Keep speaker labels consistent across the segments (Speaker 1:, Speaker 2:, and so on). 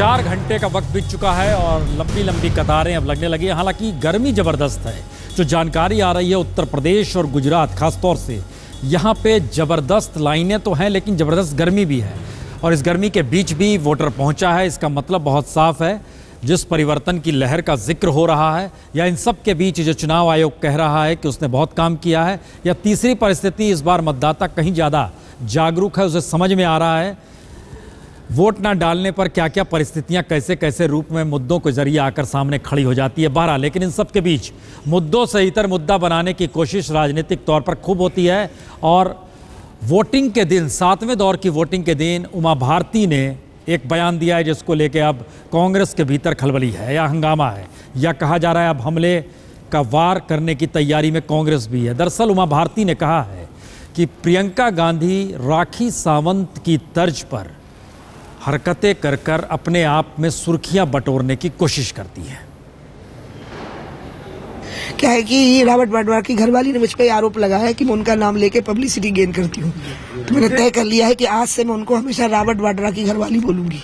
Speaker 1: 4 घंटे का वक्त बीत चुका है और लंबी लंबी कतारें अब लगने लगी हैं। हालांकि गर्मी ज़बरदस्त है। जो जानकारी आ रही है उत्तर प्रदेश और गुजरात खासतौर से, यहाँ पे ज़बरदस्त लाइनें तो हैं लेकिन ज़बरदस्त गर्मी भी है। और इस गर्मी के बीच भी वोटर पहुँचा है। इसका मतलब बहुत साफ है, जिस परिवर्तन की लहर का जिक्र हो रहा है या इन सब के बीच जो चुनाव आयोग कह रहा है कि उसने बहुत काम किया है, या तीसरी परिस्थिति इस बार मतदाता कहीं ज़्यादा जागरूक है, उसे समझ में आ रहा है वोट ना डालने पर क्या क्या परिस्थितियां कैसे कैसे रूप में मुद्दों के जरिए आकर सामने खड़ी हो जाती है। बहरहाल लेकिन इन सब के बीच मुद्दों से इतर मुद्दा बनाने की कोशिश राजनीतिक तौर पर खूब होती है। और वोटिंग के दिन, 7वें दौर की वोटिंग के दिन उमा भारती ने एक बयान दिया है जिसको लेके अब कांग्रेस के भीतर खलबली है या हंगामा है, या कहा जा रहा है अब हमले का वार करने की तैयारी में कांग्रेस भी है। दरअसल उमा भारती ने कहा है कि प्रियंका गांधी राखी सावंत की तर्ज पर हरकतें कर कर अपने आप में सुर्खियां बटोरने की कोशिश करती है।
Speaker 2: क्या है कि रॉबर्ट वाड्रा की घरवाली ने मुझ पर आरोप लगाया है कि मैं उनका नाम लेके पब्लिसिटी गेन करती हूँ। तो मैंने तय कर लिया है कि आज से मैं उनको हमेशा रॉबर्ट वाड्रा की घरवाली बोलूंगी,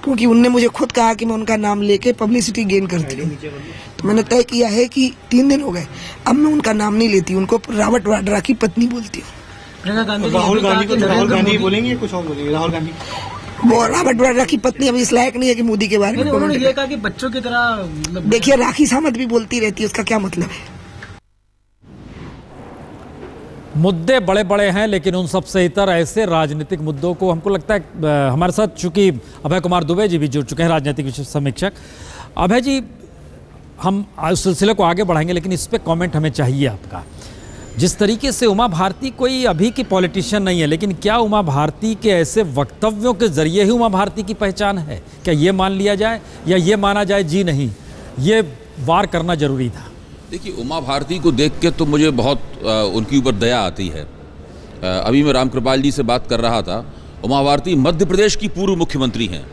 Speaker 2: क्योंकि उनने मुझे खुद कहा कि मैं उनका नाम लेके पब्लिसिटी गेन करती हूँ। तो मैंने तय किया है कि 3 दिन हो गए, अब मैं उनका नाम नहीं लेती, उनको रॉबर्ट वाड्रा की पत्नी बोलती हूँ।
Speaker 3: राहुल गांधी बोलेंगे, कुछ और बोलेंगे? राहुल गांधी
Speaker 2: वो रॉबर्ट वाड्रा की पत्नी अभी इस लायक नहीं है कि मोदी के बारे में
Speaker 3: उन्होंने ये कहा कि बच्चों की तरह।
Speaker 2: देखिए, राखी सावंत भी बोलती रहती है, उसका क्या मतलब है?
Speaker 1: मुद्दे बड़े बड़े हैं लेकिन उन सबसे इतर ऐसे राजनीतिक मुद्दों को, हमको लगता है हमारे साथ चूंकि अभय कुमार दुबे जी भी जुड़ चुके हैं, राजनीतिक समीक्षक। अभय जी, हम इस सिलसिले को आगे बढ़ाएंगे लेकिन इस पे कमेंट हमें चाहिए आपका। जिस तरीके से उमा भारती कोई अभी की पॉलिटिशियन नहीं है, लेकिन क्या उमा भारती के ऐसे वक्तव्यों के जरिए ही उमा भारती की पहचान है? क्या ये मान लिया जाए या ये माना जाए जी नहीं, ये वार करना जरूरी था?
Speaker 4: देखिए, उमा भारती को देख के तो मुझे बहुत उनके ऊपर दया आती है। अभी मैं रामकृपाल जी से बात कर रहा था। उमा भारती मध्य प्रदेश की पूर्व मुख्यमंत्री हैं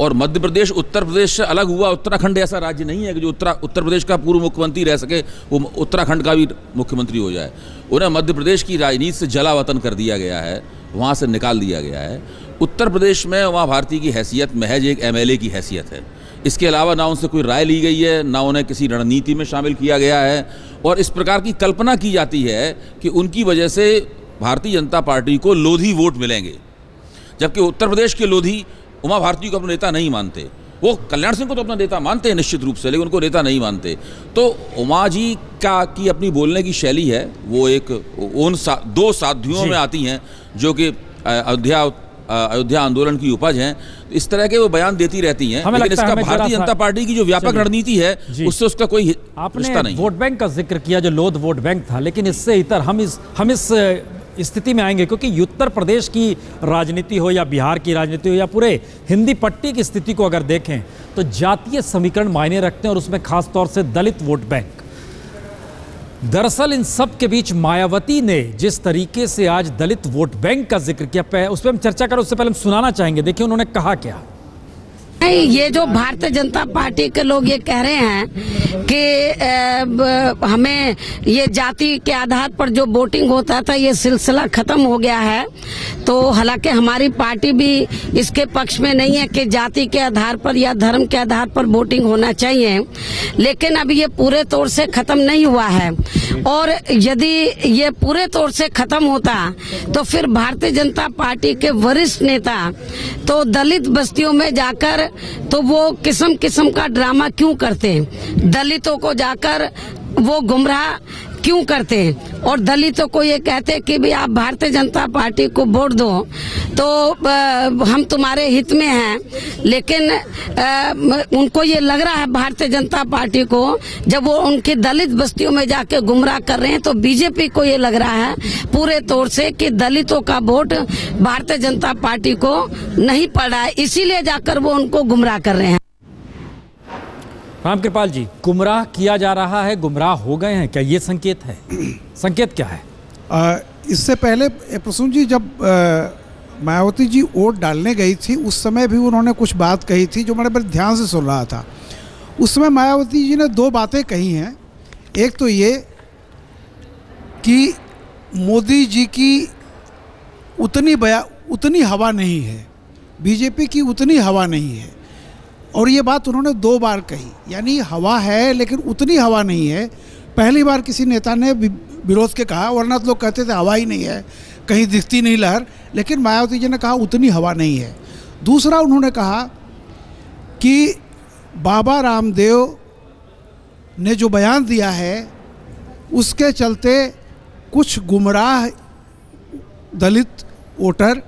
Speaker 4: और मध्य प्रदेश उत्तर प्रदेश से अलग हुआ उत्तराखंड ऐसा राज्य नहीं है कि जो उत्तर प्रदेश का पूर्व मुख्यमंत्री रह सके वो उत्तराखंड का भी मुख्यमंत्री हो जाए। उन्हें मध्य प्रदेश की राजनीति से जला वतन कर दिया गया है, वहाँ से निकाल दिया गया है। उत्तर प्रदेश में उमा भारती की हैसियत महज एक MLA की हैसियत है। इसके अलावा ना उनसे कोई राय ली गई है, ना उन्हें किसी रणनीति में शामिल किया गया है। और इस प्रकार की कल्पना की जाती है कि उनकी वजह से भारतीय जनता पार्टी को लोधी वोट मिलेंगे, जबकि उत्तर प्रदेश के लोधी उमा भारती को अपना नेता नहीं मानते। वो कल्याण सिंह को तो अपना नेता मानते हैं निश्चित रूप से, लेकिन उनको नेता नहीं मानते। तो उमा जी की अपनी बोलने की शैली है, वो एक उन 2 साध्वियों में आती हैं जो कि अयोध्या आंदोलन की उपज हैं। इस तरह के वो बयान देती रहती हैं, लेकिन इसका भारतीय जनता पार्टी की जो व्यापक रणनीति है उससे उसका कोई रिश्ता नहीं।
Speaker 1: वोट बैंक का जिक्र किया जो लोध वोट बैंक था, लेकिन इससे इतर हम इस स्थिति में आएंगे क्योंकि उत्तर प्रदेश की राजनीति हो या बिहार की राजनीति हो या पूरे हिंदी पट्टी की स्थिति को अगर देखें तो जातीय समीकरण मायने रखते हैं और उसमें खास तौर से दलित वोट बैंक। दरअसल इन सब के बीच मायावती ने जिस तरीके से आज दलित वोट बैंक का जिक्र किया, उस पर हम चर्चा करें उससे पहले हम सुनाना चाहेंगे। देखिए उन्होंने कहा क्या।
Speaker 5: नहीं, ये जो भारतीय जनता पार्टी के लोग ये कह रहे हैं कि हमें ये जाति के आधार पर जो वोटिंग होता था ये सिलसिला खत्म हो गया है, तो हालांकि हमारी पार्टी भी इसके पक्ष में नहीं है कि जाति के आधार पर या धर्म के आधार पर वोटिंग होना चाहिए, लेकिन अभी ये पूरे तौर से खत्म नहीं हुआ है। और यदि ये पूरे तौर से खत्म होता तो फिर भारतीय जनता पार्टी के वरिष्ठ नेता तो दलित बस्तियों में जाकर तो वो किस्म किस्म का ड्रामा क्यों करते हैं, दलितों को जाकर वो गुमराह क्यों करते हैं और दलितों को ये कहते हैं कि भी आप भारतीय जनता पार्टी को वोट दो तो हम तुम्हारे हित में हैं। लेकिन उनको ये लग रहा है भारतीय जनता पार्टी को, जब वो उनकी दलित बस्तियों में जाके गुमराह कर रहे हैं तो बीजेपी को ये लग रहा है पूरे तौर से कि दलितों का वोट भारतीय जनता पार्टी को नहीं पड़ रहा है, इसीलिए जाकर वो उनको गुमराह कर रहे हैं।
Speaker 1: रामकृपाल जी, गुमराह किया जा रहा है, गुमराह हो गए हैं, क्या ये संकेत है? संकेत क्या है?
Speaker 6: इससे पहले प्रसून जी जब मायावती जी वोट डालने गई थी उस समय भी उन्होंने कुछ बात कही थी जो मैंने बड़े ध्यान से सुन रहा था। उस समय मायावती जी ने 2 बातें कही हैं। एक तो ये कि मोदी जी की उतनी हवा नहीं है, बीजेपी की उतनी हवा नहीं है। और ये बात उन्होंने 2 बार कही, यानी हवा है लेकिन उतनी हवा नहीं है। पहली बार किसी नेता ने विरोध के कहा, वरना तो लोग कहते थे हवा ही नहीं है, कहीं दिखती नहीं लहर, लेकिन मायावती जी ने कहा उतनी हवा नहीं है। दूसरा उन्होंने कहा कि बाबा रामदेव ने जो बयान दिया है उसके चलते कुछ गुमराह दलित वोटर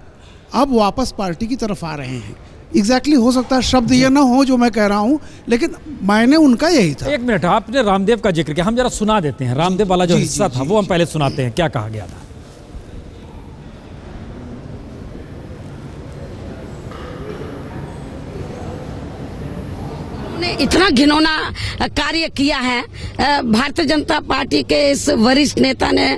Speaker 6: अब वापस पार्टी की तरफ आ रहे हैं। एग्जैक्टली हो सकता है शब्द ये ना हो जो मैं कह रहा हूं, लेकिन मायने उनका यही था।
Speaker 1: 1 मिनट, आपने रामदेव का जिक्र किया, हम जरा सुना देते हैं। रामदेव वाला जो हिस्सा था वो हम पहले सुनाते हैं, क्या कहा गया था।
Speaker 5: ने इतना घिनौना कार्य किया है। भारतीय जनता पार्टी के इस वरिष्ठ नेता ने,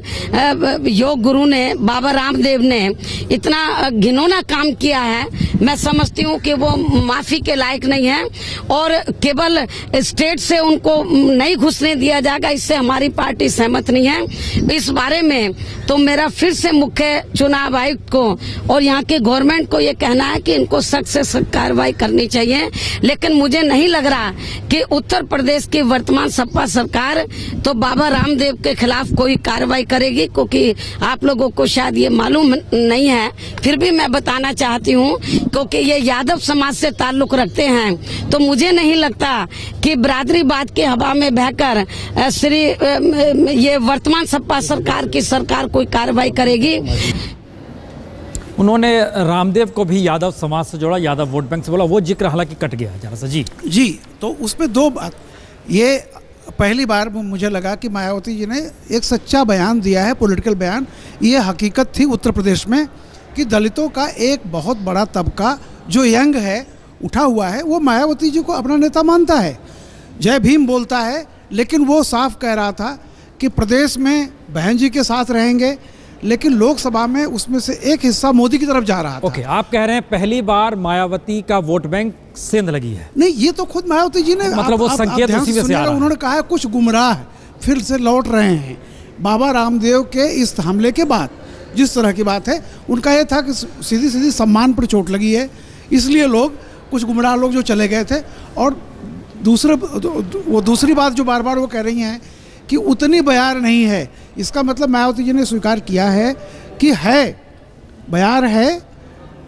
Speaker 5: योग गुरु ने, बाबा रामदेव ने इतना घिनौना काम किया है, मैं समझती हूँ कि वो माफी के लायक नहीं है और केवल स्टेट से उनको नहीं घुसने दिया जाएगा, इससे हमारी पार्टी सहमत नहीं है। इस बारे में तो मेरा फिर से मुख्य चुनाव आयुक्त को और यहाँ के गवर्नमेंट को ये कहना है कि इनको सख्त से सख्त कार्रवाई करनी चाहिए। लेकिन मुझे नहीं लग रहा कि उत्तर प्रदेश की वर्तमान सपा सरकार तो बाबा रामदेव के खिलाफ कोई कार्रवाई करेगी, क्योंकि आप लोगों को शायद ये मालूम नहीं है, फिर भी मैं बताना चाहती हूँ, क्योंकि ये यादव समाज से ताल्लुक रखते हैं, तो मुझे नहीं लगता कि बिरादरीवाद की हवा में बहकर ये वर्तमान सपा सरकार की सरकार कोई कार्रवाई करेगी।
Speaker 1: उन्होंने रामदेव को भी यादव समाज से जोड़ा, यादव वोट बैंक से बोला, वो जिक्र हालांकि कट गया जरा सा। जी,
Speaker 6: तो उसमें 2 बात। ये पहली बार मुझे लगा कि मायावती जी ने एक सच्चा बयान दिया है, पॉलिटिकल बयान। ये हकीकत थी उत्तर प्रदेश में कि दलितों का एक बहुत बड़ा तबका जो यंग है, उठा हुआ है, वो मायावती जी को अपना नेता मानता है, जय भीम बोलता है, लेकिन वो साफ कह रहा था कि प्रदेश में बहन जी के साथ रहेंगे, लेकिन लोकसभा में उसमें से एक हिस्सा मोदी की तरफ जा रहा था।
Speaker 1: ओके, आप कह रहे हैं पहली बार मायावती का वोट बैंक सेंध लगी है।
Speaker 6: नहीं, ये तो खुद मायावती जी ने,
Speaker 1: मतलब वो संकेत उसी में से आ रहा है।
Speaker 6: उन्होंने कहा है कुछ गुमराह फिर से लौट रहे हैं। बाबा रामदेव के इस हमले के बाद जिस तरह की बात है, उनका ये था कि सीधी सीधी सम्मान पर चोट लगी है, इसलिए लोग, कुछ गुमराह लोग जो चले गए थे। और दूसरी बात जो बार बार वो कह रही हैं कि उतनी बयार नहीं है, इसका मतलब मायावती जी ने स्वीकार किया है कि है, बयार है,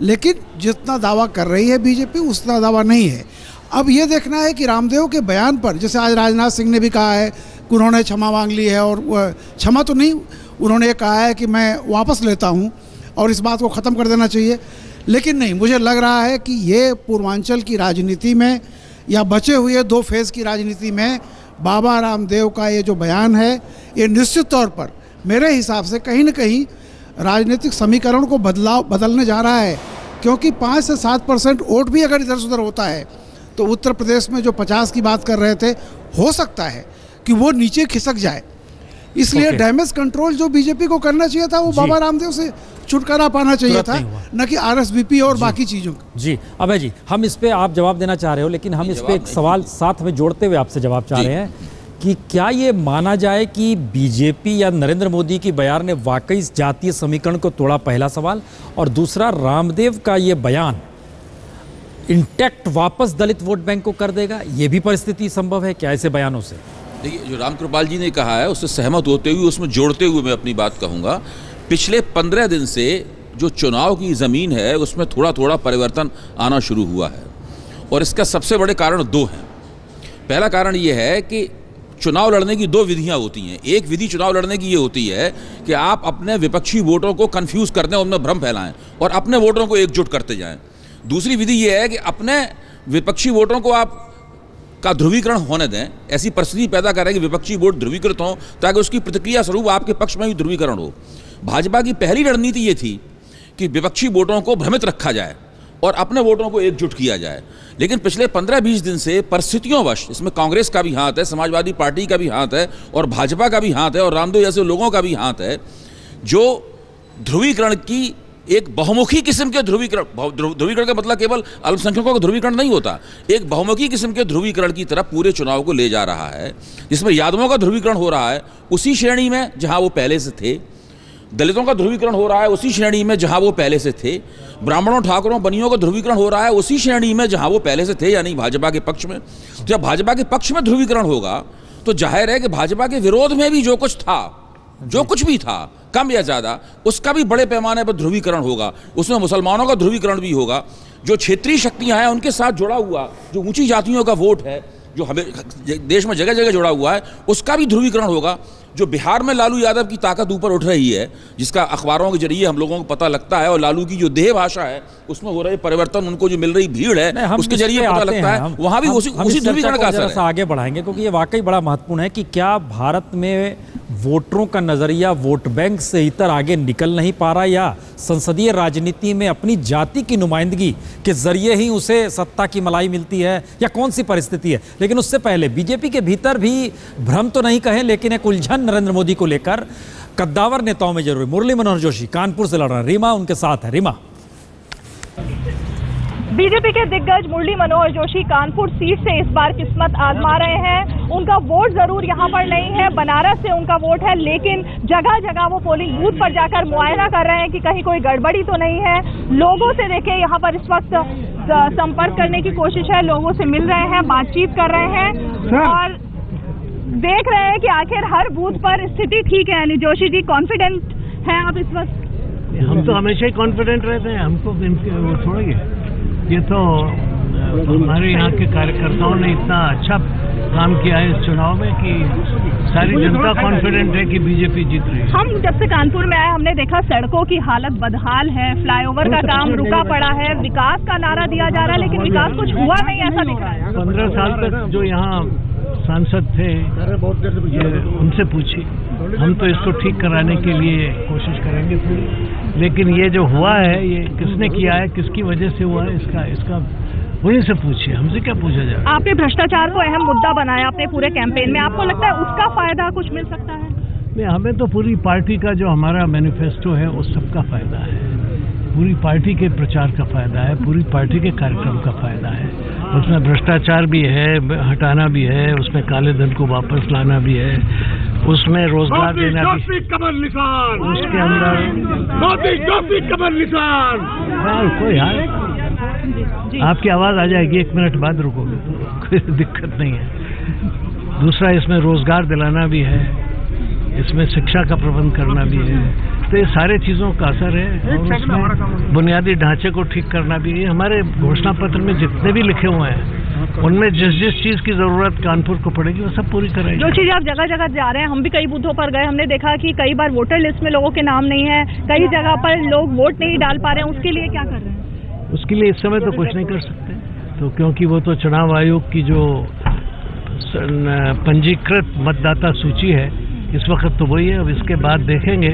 Speaker 6: लेकिन जितना दावा कर रही है बीजेपी उतना दावा नहीं है। अब ये देखना है कि रामदेव के बयान पर, जैसे आज राजनाथ सिंह ने भी कहा है कि उन्होंने क्षमा मांग ली है, और क्षमा तो नहीं, उन्होंने ये कहा है कि मैं वापस लेता हूँ और इस बात को ख़त्म कर देना चाहिए। लेकिन नहीं, मुझे लग रहा है कि ये पूर्वांचल की राजनीति में या बचे हुए 2 फेज़ की राजनीति में बाबा रामदेव का ये जो बयान है, ये निश्चित तौर पर मेरे हिसाब से कहीं न कहीं राजनीतिक समीकरण को बदलने जा रहा है, क्योंकि 5 से 7% वोट भी अगर इधर से उधर होता है तो उत्तर प्रदेश में जो 50 की बात कर रहे थे, हो सकता है कि वो नीचे खिसक जाए। इसलिए डैमेज कंट्रोल जो बीजेपी को करना चाहिए था, वो बाबा रामदेव से छुटकारा पाना चाहिए था, न कि आरएसवीपी और बाकी चीज़ों का।
Speaker 1: जी, अभय जी, हम इस पे आप जवाब देना चाह रहे हो, लेकिन हम इस पे एक सवाल साथ में जोड़ते हुए आपसे जवाब चाह रहे हैं कि क्या ये माना जाए कि बीजेपी या नरेंद्र मोदी की बयान ने वाकई इस जातीय समीकरण को तोड़ा, पहला सवाल, और दूसरा रामदेव का ये बयान इंटैक्ट वापस दलित वोट बैंक को कर देगा, ये भी परिस्थिति संभव है क्या ऐसे बयानों से?
Speaker 4: देखिए, जो रामकृपाल जी ने कहा है उससे सहमत होते हुए, उसमें जोड़ते हुए मैं अपनी बात कहूँगा। पिछले 15 दिन से जो चुनाव की ज़मीन है उसमें थोड़ा थोड़ा परिवर्तन आना शुरू हुआ है, और इसका सबसे बड़े कारण 2 हैं। पहला कारण ये है कि चुनाव लड़ने की 2 विधियां होती हैं। एक विधि चुनाव लड़ने की ये होती है कि आप अपने विपक्षी वोटरों को कंफ्यूज कर दें, उनमें भ्रम फैलाएं और अपने वोटरों को एकजुट करते जाएं। दूसरी विधि ये है कि अपने विपक्षी वोटरों को आप का ध्रुवीकरण होने दें, ऐसी परिस्थिति पैदा करें कि विपक्षी वोट ध्रुवीकृत हों, ताकि उसकी प्रतिक्रिया स्वरूप आपके पक्ष में भी ध्रुवीकरण हो। भाजपा की पहली रणनीति ये थी कि विपक्षी वोटरों को भ्रमित रखा जाए और अपने वोटरों को एकजुट किया जाए। लेकिन पिछले 15-20 दिन से परिस्थितियों इसमें कांग्रेस का भी हाथ है, समाजवादी पार्टी का भी हाथ है, और भाजपा का भी हाथ है, और रामदेव जैसे लोगों का भी हाथ है, जो ध्रुवीकरण की एक बहुमुखी किस्म के ध्रुवीकरण का मतलब केवल अल्पसंख्यकों का ध्रुवीकरण नहीं होता, एक बहुमुखी किस्म के ध्रुवीकरण की तरफ पूरे चुनाव को ले जा रहा है, जिसमें यादवों का ध्रुवीकरण हो रहा है उसी श्रेणी में जहां वो पहले से थे, दलितों का ध्रुवीकरण हो रहा है उसी श्रेणी में जहां वो पहले से थे, ब्राह्मणों, ठाकुरों, बनियों का ध्रुवीकरण हो रहा है उसी श्रेणी में जहां वो पहले से थे, यानी भाजपा के पक्ष में। जब भाजपा के पक्ष में ध्रुवीकरण होगा तो जाहिर है कि भाजपा के विरोध में भी जो कुछ था, जो कुछ भी था, कम या ज्यादा, उसका भी बड़े पैमाने पर ध्रुवीकरण होगा। उसमें मुसलमानों का ध्रुवीकरण भी होगा, जो क्षेत्रीय शक्तियां हैं उनके साथ जुड़ा हुआ जो ऊंची जातियों का वोट है, जो हमें देश में जगह जगह जुड़ा हुआ है, उसका भी ध्रुवीकरण होगा। जो बिहार में लालू यादव की ताकत ऊपर उठ रही है, जिसका अखबारों के जरिए हम लोगों को पता लगता है, और लालू की जो देह भाषा है उसमें हो रहे परिवर्तन, उनको जो मिल रही भीड़ है उसके जरिए पता लगता है, वहां भी उसी ध्रुवीकरण का असर है।
Speaker 1: आगे बढ़ाएंगे क्योंकि ये वाकई बड़ा महत्वपूर्ण है कि क्या भारत में वोटरों का नजरिया वोट बैंक से इतर आगे निकल नहीं पा रहा, या संसदीय राजनीति में अपनी जाति की नुमाइंदगी के जरिए ही उसे सत्ता की मलाई मिलती है, या कौन सी परिस्थिति है। लेकिन उससे पहले बीजेपी के भीतर भी भ्रम तो नहीं कहें, लेकिन एक उलझन नरेंद्र मोदी को लेकर कद्दावर नेताओं में जरूर। मुरली मनोहर जोशी कानपुर से लड़ रहे हैं, रीमा उनके साथ है। रीमा,
Speaker 7: बीजेपी के दिग्गज मुरली मनोहर जोशी कानपुर सीट से इस बार किस्मत आजमा रहे हैं। उनका वोट जरूर यहाँ पर नहीं है, बनारस से उनका वोट है, लेकिन जगह जगह वो पोलिंग बूथ पर जाकर मुआयना कर रहे हैं कि कहीं कोई गड़बड़ी तो नहीं है। लोगों से देखिए यहाँ पर इस वक्त संपर्क करने की कोशिश है, लोगों से मिल रहे हैं, बातचीत कर रहे हैं और देख रहे हैं कि आखिर हर बूथ पर स्थिति ठीक है। यानी जोशी जी, कॉन्फिडेंट हैं आप इस वक्त?
Speaker 8: हम तो हमेशा ही कॉन्फिडेंट रहते हैं, हमको वो छोड़िए, ये तो हमारे यहाँ के कार्यकर्ताओं ने इतना अच्छा काम किया है इस चुनाव में कि सारी जनता कॉन्फिडेंट है कि बीजेपी जीत रही है।
Speaker 7: हम जब से कानपुर में आए हमने देखा सड़कों की हालत बदहाल है, फ्लाईओवर का काम रुका पड़ा है, विकास का नारा दिया जा रहा है लेकिन विकास कुछ हुआ नहीं ऐसा दिख रहा है।
Speaker 8: 15 साल तक जो यहाँ सांसद थे उनसे पूछिए, हम तो इसको ठीक कराने के लिए कोशिश करेंगे पूरी, लेकिन ये जो हुआ है ये किसने किया है, किसकी वजह से हुआ है, इसका वहीं से पूछिए, हमसे क्या पूछा जाए।
Speaker 7: आपने भ्रष्टाचार को अहम मुद्दा बनाया अपने पूरे कैंपेन में, आपको लगता है उसका फायदा कुछ मिल सकता है?
Speaker 8: नहीं, हमें तो पूरी पार्टी का जो हमारा मैनिफेस्टो है उस सबका फायदा है, पूरी पार्टी के प्रचार का फायदा है, पूरी पार्टी के कार्यक्रम का फायदा है। उसमें भ्रष्टाचार भी है, हटाना भी है, उसमें काले धन को वापस लाना भी है, उसमें रोजगार देना भी,
Speaker 9: कमल निशान
Speaker 8: उसके अंदर
Speaker 9: कमल निशान।
Speaker 8: कोई यार आपकी आवाज आ जाएगी, 1 मिनट बाद रुकोगे तो कोई दिक्कत नहीं है। दूसरा, इसमें रोजगार दिलाना भी है, इसमें शिक्षा का प्रबंध करना भी है, तो ये सारे चीजों का असर है। और उसमें बुनियादी ढांचे को ठीक करना भी है। हमारे घोषणा पत्र में जितने भी लिखे हुए हैं उनमें जिस जिस चीज की जरूरत कानपुर को पड़ेगी वो सब पूरी करेंगे।
Speaker 7: जो चीज आप जगह जगह जा रहे हैं, हम भी कई बूथों पर गए, हमने देखा कि कई बार वोटर लिस्ट में लोगों के नाम नहीं है, कई जगह पर लोग वोट नहीं डाल पा रहे हैं, उसके लिए क्या कर रहे हैं?
Speaker 8: उसके लिए इस समय तो कुछ नहीं कर सकते, तो क्योंकि वो तो चुनाव आयोग की जो पंजीकृत मतदाता सूची है इस वक्त तो वही है। अब इसके बाद देखेंगे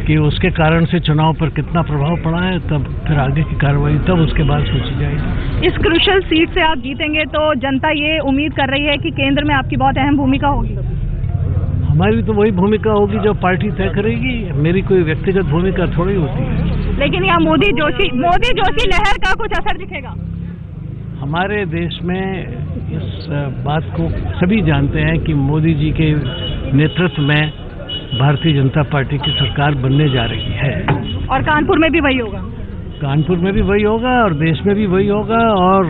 Speaker 8: कि उसके कारण से चुनाव पर कितना प्रभाव पड़ा है, तब फिर आगे की कार्रवाई तब उसके बाद सोची जाएगी।
Speaker 7: इस क्रूशल सीट से आप जीतेंगे तो जनता ये उम्मीद कर रही है कि केंद्र में आपकी बहुत अहम भूमिका होगी।
Speaker 8: हमारी तो वही भूमिका होगी जो पार्टी तय करेगी, मेरी कोई व्यक्तिगत भूमिका थोड़ी होती है।
Speaker 7: लेकिन यहाँ मोदी जोशी लहर का कुछ असर दिखेगा?
Speaker 8: हमारे देश में इस बात को सभी जानते हैं कि मोदी जी के नेतृत्व में भारतीय जनता पार्टी की सरकार बनने जा रही है,
Speaker 7: और कानपुर में भी वही होगा।
Speaker 8: कानपुर में भी वही होगा और देश में भी वही होगा, और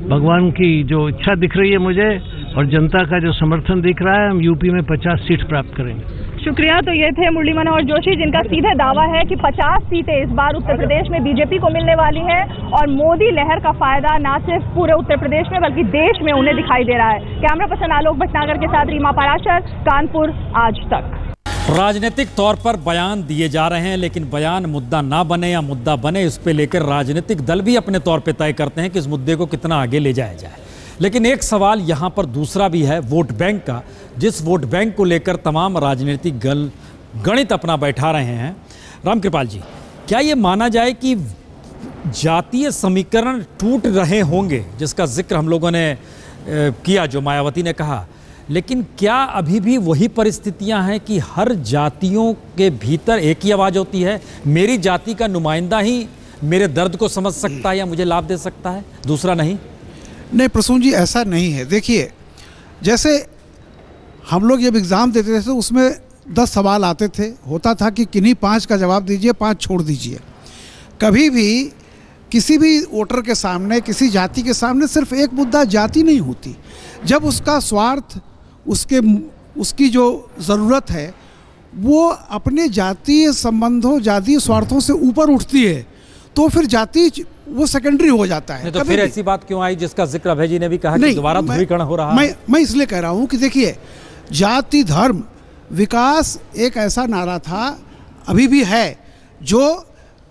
Speaker 8: भगवान की जो इच्छा दिख रही है मुझे और जनता का जो समर्थन दिख रहा है, हम यूपी में 50 सीट प्राप्त करेंगे।
Speaker 7: शुक्रिया। तो ये थे मुरली मनोहर जोशी, जिनका सीधे दावा है कि 50 सीटें इस बार उत्तर प्रदेश में बीजेपी को मिलने वाली हैं, और मोदी लहर का फायदा न सिर्फ पूरे उत्तर प्रदेश में बल्कि देश में उन्हें दिखाई दे रहा है। कैमरा पर्सन आलोक भटनागर के साथ रीमा पाराशर, कानपुर आज तक।
Speaker 1: राजनीतिक तौर पर बयान दिए जा रहे हैं, लेकिन बयान मुद्दा ना बने या मुद्दा बने, इस पे लेकर राजनीतिक दल भी अपने तौर पे तय करते हैं कि इस मुद्दे को कितना आगे ले जाया जाए। लेकिन एक सवाल यहाँ पर दूसरा भी है, वोट बैंक का, जिस वोट बैंक को लेकर तमाम राजनीतिक दल गणित अपना बैठा रहे हैं। रामकृपाल जी, क्या ये माना जाए कि जातीय समीकरण टूट रहे होंगे, जिसका जिक्र हम लोगों ने किया, जो मायावती ने कहा, लेकिन क्या अभी भी वही परिस्थितियां हैं कि हर जातियों के भीतर एक ही आवाज़ होती है, मेरी जाति का नुमाइंदा ही मेरे दर्द को समझ सकता है या मुझे लाभ दे सकता है, दूसरा नहीं?
Speaker 6: नहीं प्रसून जी, ऐसा नहीं है। देखिए, जैसे हम लोग जब एग्ज़ाम देते थे तो उसमें 10 सवाल आते थे, होता था कि किन्हीं 5 का जवाब दीजिए, 5 छोड़ दीजिए। कभी भी किसी भी वोटर के सामने, किसी जाति के सामने सिर्फ एक मुद्दा जाति नहीं होती। जब उसका स्वार्थ, उसकी जो ज़रूरत है वो अपने जातीय संबंधों, जातीय स्वार्थों से ऊपर उठती है, तो फिर जाति वो सेकेंडरी हो जाता है।
Speaker 1: तो फिर ऐसी बात क्यों आई जिसका जिक्र अभय जी ने भी कहा कि दोबारा ध्रुवीकरण हो रहा है?
Speaker 6: मैं इसलिए कह रहा हूँ कि देखिए, जाति धर्म विकास एक ऐसा नारा था, अभी भी है, जो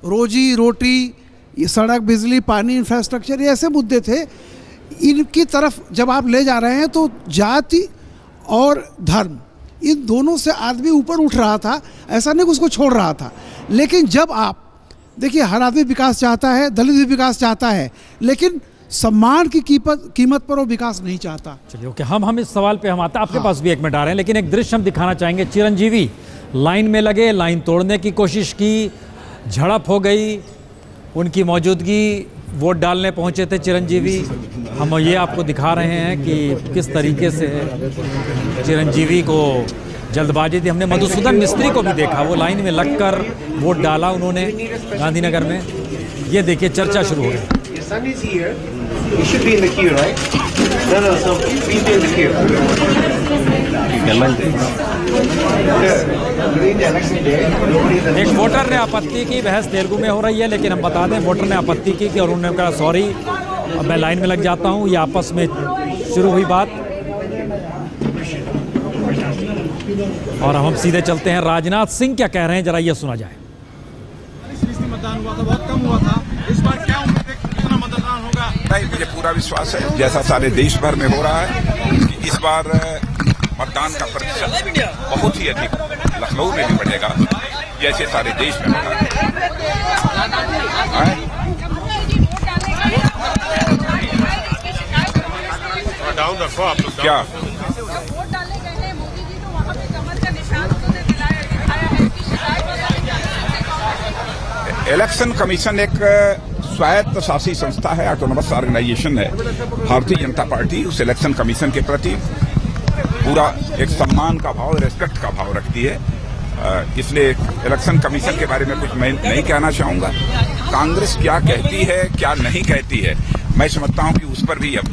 Speaker 6: रोजी रोटी, ये सड़क, बिजली, पानी, इंफ्रास्ट्रक्चर, ये ऐसे मुद्दे थे, इनकी तरफ जब आप ले जा रहे हैं तो जाति और धर्म, इन दोनों से आदमी ऊपर उठ रहा था, ऐसा नहीं कि उसको छोड़ रहा था। लेकिन जब आप देखिए, हर आदमी विकास चाहता है, दलित भी विकास चाहता है, लेकिन सम्मान की कीमत पर वो विकास नहीं चाहता।
Speaker 1: चलिए ओके, हम इस सवाल पे हम आते हैं, आपके पास भी 1 मिनट आ रहे हैं, लेकिन एक दृश्य हम दिखाना चाहेंगे। चिरंजीवी लाइन में लगे, लाइन तोड़ने की कोशिश की, झड़प हो गई, उनकी मौजूदगी, वोट डालने पहुंचे थे चिरंजीवी। हम ये आपको दिखा रहे हैं कि किस तरीके से चिरंजीवी को जल्दबाजी थी। हमने मधुसूदन मिस्त्री को भी देखा, वो लाइन में लगकर वोट डाला उन्होंने गांधीनगर में। ये देखिए, चर्चा शुरू हो गई। एक वोटर ने आपत्ति की, बहस तेलुगु में हो रही है, लेकिन हम बता दें वोटर ने आपत्ति की और उन्होंने कहा सॉरी, अब मैं लाइन में लग जाता हूँ। ये आपस में शुरू हुई बात, और हम सीधे चलते हैं। राजनाथ सिंह क्या कह रहे हैं, जरा ये सुना जाए।
Speaker 10: मतदान हुआ था, बहुत कम हुआ था, इस बार क्या उम्मीद है, कितना मतदान होगा?
Speaker 11: नहीं, मुझे पूरा विश्वास है, जैसा सारे देश भर में हो रहा है, कि इस बार मतदान का प्रतिशत बहुत ही अधिक लखनऊ में भी बढ़ेगा, जैसे सारे देश में बढ़ा है। क्या इलेक्शन कमीशन एक स्वायत्त शासी संस्था है, ऑटोनोमस ऑर्गेनाइजेशन है। भारतीय जनता पार्टी उस इलेक्शन कमीशन के प्रति पूरा एक सम्मान का भाव, रेस्पेक्ट का भाव रखती है। इसलिए इलेक्शन कमीशन के बारे में कुछ मैं नहीं कहना चाहूंगा। कांग्रेस क्या कहती है, क्या नहीं कहती है, मैं समझता हूं कि उस पर भी अब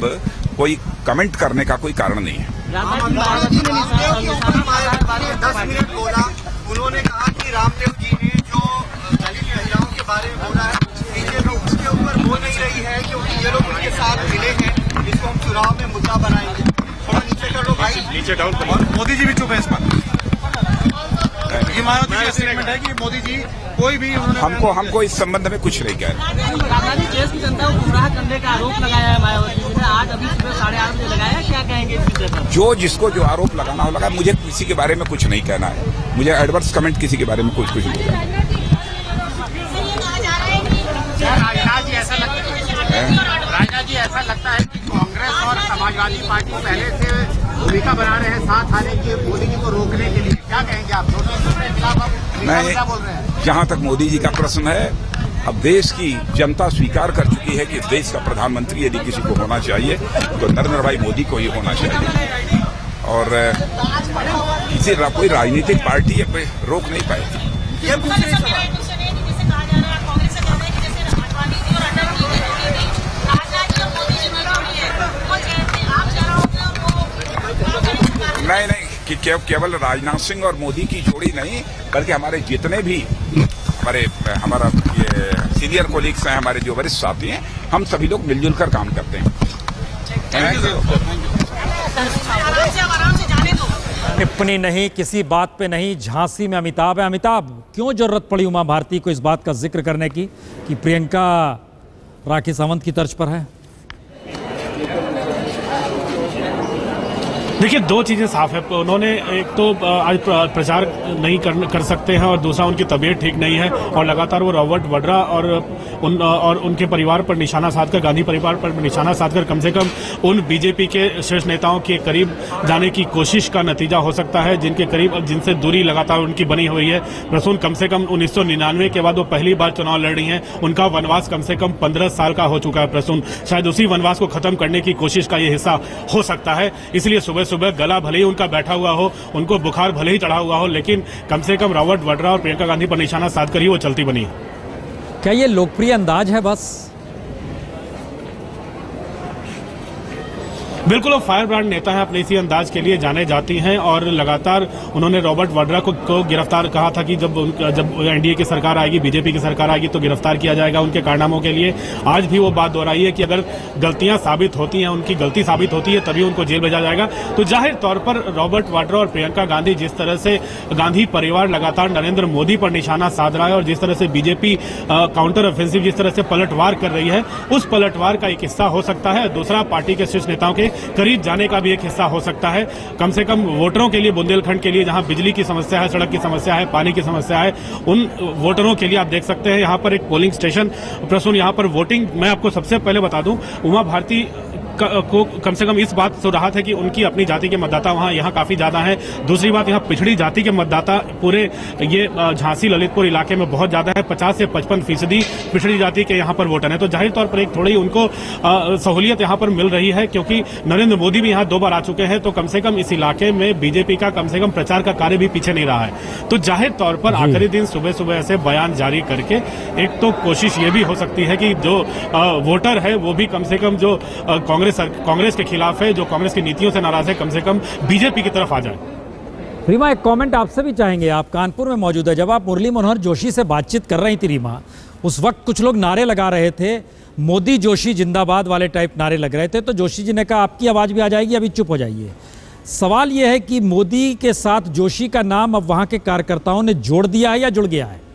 Speaker 11: कोई कमेंट करने का कोई कारण नहीं है।
Speaker 10: 10 मिनट बोला, उन्होंने कहा कि रामदेव जी ने जो दलित महिलाओं के बारे में बोला है, बीजेपी उसके ऊपर बोल नहीं रही है, क्योंकि ये लोग उनके साथ मिले हैं, जिसको हम चुनाव में मुद्दा बनाएंगे। थोड़ा नीचे कर लो भाई, नीचे डाउन करो। और मोदी जी भी चुप है इस पर। मायावती का स्टेटमेंट है कि मोदी जी कोई भी
Speaker 11: हमको इस संबंध में कुछ नहीं कह रहे।
Speaker 12: देश की जनता को गुमराह करने का आरोप लगाया है मायावती जी ने, आज अभी सुबह 8:30 बजे लगाया, क्या कहेंगे इस विषय पर?
Speaker 11: जो जिसको जो आरोप लगाना हो लगा, मुझे किसी के बारे में कुछ नहीं कहना है, मुझे एडवर्स कमेंट किसी के बारे में कुछ नहीं कहना है।
Speaker 10: राजा जी, ऐसा लगता है कि कांग्रेस और समाजवादी पार्टी पहले से भूमिका बना रहे हैं साथ आने की, मोदी जी को रोकने के लिए, क्या कहेंगे आप?
Speaker 11: क्या बोल रहे हैं? जहां तक मोदी जी का प्रश्न है, अब देश की जनता स्वीकार कर चुकी है कि देश का प्रधानमंत्री यदि किसी को होना चाहिए तो नरेंद्र भाई मोदी को ही होना चाहिए, और किसी कोई राजनीतिक पार्टी कोई रोक नहीं पाएगी। नहीं, कि केवल राजनाथ सिंह और मोदी की जोड़ी नहीं, बल्कि हमारे जितने भी हमारा ये सीनियर कोलीग्स हैं, हमारे जो वरिष्ठ साथी हैं, हम सभी लोग मिलजुल कर काम करते हैं।
Speaker 1: टिप्पणी नहीं, किसी बात पे नहीं, झांसी में अमिताभ है। अमिताभ, क्यों जरूरत पड़ी उमा भारती को इस बात का जिक्र करने की कि प्रियंका राखी सावंत की तर्ज पर है?
Speaker 13: देखिए, दो चीज़ें साफ है। उन्होंने एक तो आज प्रचार नहीं कर सकते हैं, और दूसरा उनकी तबीयत ठीक नहीं है, और लगातार वो रॉबर्ट वड्रा और उनके परिवार पर निशाना साधकर, गांधी परिवार पर निशाना साधकर कम से कम उन बीजेपी के शीर्ष नेताओं के करीब जाने की कोशिश का नतीजा हो सकता है, जिनके करीब, जिनसे दूरी लगातार उनकी बनी हुई है। प्रसून कम से कम 1999 के बाद वो पहली बार चुनाव लड़ रही हैं। उनका वनवास कम से कम 15 साल का हो चुका है। प्रसून शायद उसी वनवास को खत्म करने की कोशिश का ये हिस्सा हो सकता है। इसलिए सुबह सुबह गला भले ही उनका बैठा हुआ हो, उनको बुखार भले ही चढ़ा हुआ हो, लेकिन कम से कम रॉबर्ट वाड्रा और प्रियंका गांधी पर निशाना साधकर ही वो चलती बनी।
Speaker 1: क्या ये लोकप्रिय अंदाज है बस?
Speaker 13: बिल्कुल, वो फायर ब्रांड नेता है, अपने इसी अंदाज के लिए जाने जाती हैं और लगातार उन्होंने रॉबर्ट वाड्रा को गिरफ्तार कहा था कि जब एनडीए की सरकार आएगी, बीजेपी की सरकार आएगी तो गिरफ्तार किया जाएगा उनके कारनामों के लिए। आज भी वो बात दोहराई है कि अगर गलतियां साबित होती हैं, उनकी गलती साबित होती है, तभी उनको जेल भेजा जाएगा। तो जाहिर तौर पर रॉबर्ट वाड्रा और प्रियंका गांधी, जिस तरह से गांधी परिवार लगातार नरेंद्र मोदी पर निशाना साध रहा है और जिस तरह से बीजेपी काउंटर ऑफेंसिव जिस तरह से पलटवार कर रही है, उस पलटवार का एक हिस्सा हो सकता है। दूसरा, पार्टी के शीर्ष नेताओं के करीब जाने का भी एक हिस्सा हो सकता है। कम से कम वोटरों के लिए, बुंदेलखंड के लिए, जहां बिजली की समस्या है, सड़क की समस्या है, पानी की समस्या है, उन वोटरों के लिए आप देख सकते हैं यहां पर एक पोलिंग स्टेशन प्रसून, यहां पर वोटिंग। मैं आपको सबसे पहले बता दूं, उमा भारती को कम से कम इस बात से राहत है कि उनकी अपनी जाति के मतदाता वहां यहाँ काफी ज्यादा हैं। दूसरी बात, यहाँ पिछड़ी जाति के मतदाता पूरे ये झांसी ललितपुर इलाके में बहुत ज्यादा है। 50 से 55% पिछड़ी जाति के यहाँ पर वोटर हैं। तो जाहिर तौर पर एक थोड़ी उनको सहूलियत यहाँ पर मिल रही है, क्योंकि नरेंद्र मोदी भी यहाँ 2 बार आ चुके हैं। तो कम से कम इस इलाके में बीजेपी का कम से कम प्रचार का कार्य भी पीछे नहीं रहा है। तो जाहिर तौर पर आखिरी दिन सुबह सुबह ऐसे बयान जारी करके एक तो कोशिश ये भी हो सकती है कि जो वोटर है वो भी कम से कम जो कांग्रेस के खिलाफ है, जो कांग्रेस की नीतियों से नाराज है, कम से कम बीजेपी की तरफ आ जाए।
Speaker 1: रीमा, एक कमेंट आपसे भी चाहेंगे। आप कानपुर में मौजूद है। जब आप मुरली मनोहर जोशी से बातचीत कर रही थी रीमा, उस वक्त कुछ लोग नारे लगा रहे थे, मोदी जोशी जिंदाबाद वाले टाइप नारे लग रहे थे। तो जोशी जी ने कहा आपकी आवाज भी आ जाएगी, अभी चुप हो जाइए। सवाल यह है कि मोदी के साथ जोशी का नाम अब वहां के कार्यकर्ताओं ने जोड़ दिया है या जुड़ गया है?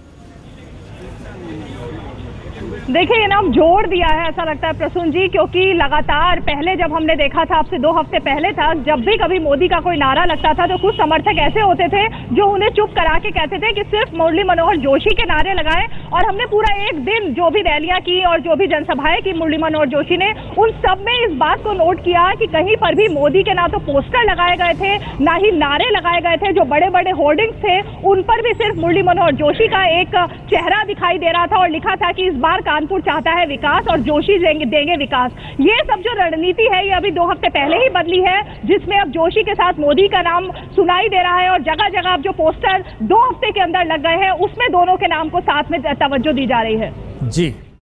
Speaker 7: देखिए, ये नाम जोड़ दिया है ऐसा लगता है प्रसून जी, क्योंकि लगातार पहले जब हमने देखा था, आपसे 2 हफ्ते पहले था, जब भी कभी मोदी का कोई नारा लगता था तो कुछ समर्थक ऐसे होते थे जो उन्हें चुप करा के कहते थे कि सिर्फ मुरली मनोहर जोशी के नारे लगाए। और हमने पूरा एक दिन जो भी रैलियां की और जो भी जनसभाएं की मुरली मनोहर जोशी ने, उन सब में इस बात को नोट किया कि कहीं पर भी मोदी के ना तो पोस्टर लगाए गए थे, ना ही नारे लगाए गए थे। जो बड़े बड़े होर्डिंग्स थे उन पर भी सिर्फ मुरली मनोहर जोशी का एक चेहरा दिखाई दे रहा था और लिखा था कि इस बार कानपुर चाहता है विकास और जोशी देंगे विकास। ये सब जो रणनीति है ये अभी 2 हफ्ते पहले ही बदली है, जिसमें अब जोशी के साथ मोदी का नाम सुनाई दे रहा है और जगह जगह अब जो पोस्टर 2 हफ्ते के अंदर लग गए हैं उसमें दोनों के नाम को साथ में तवज्जो दी जा रही है।
Speaker 1: जी।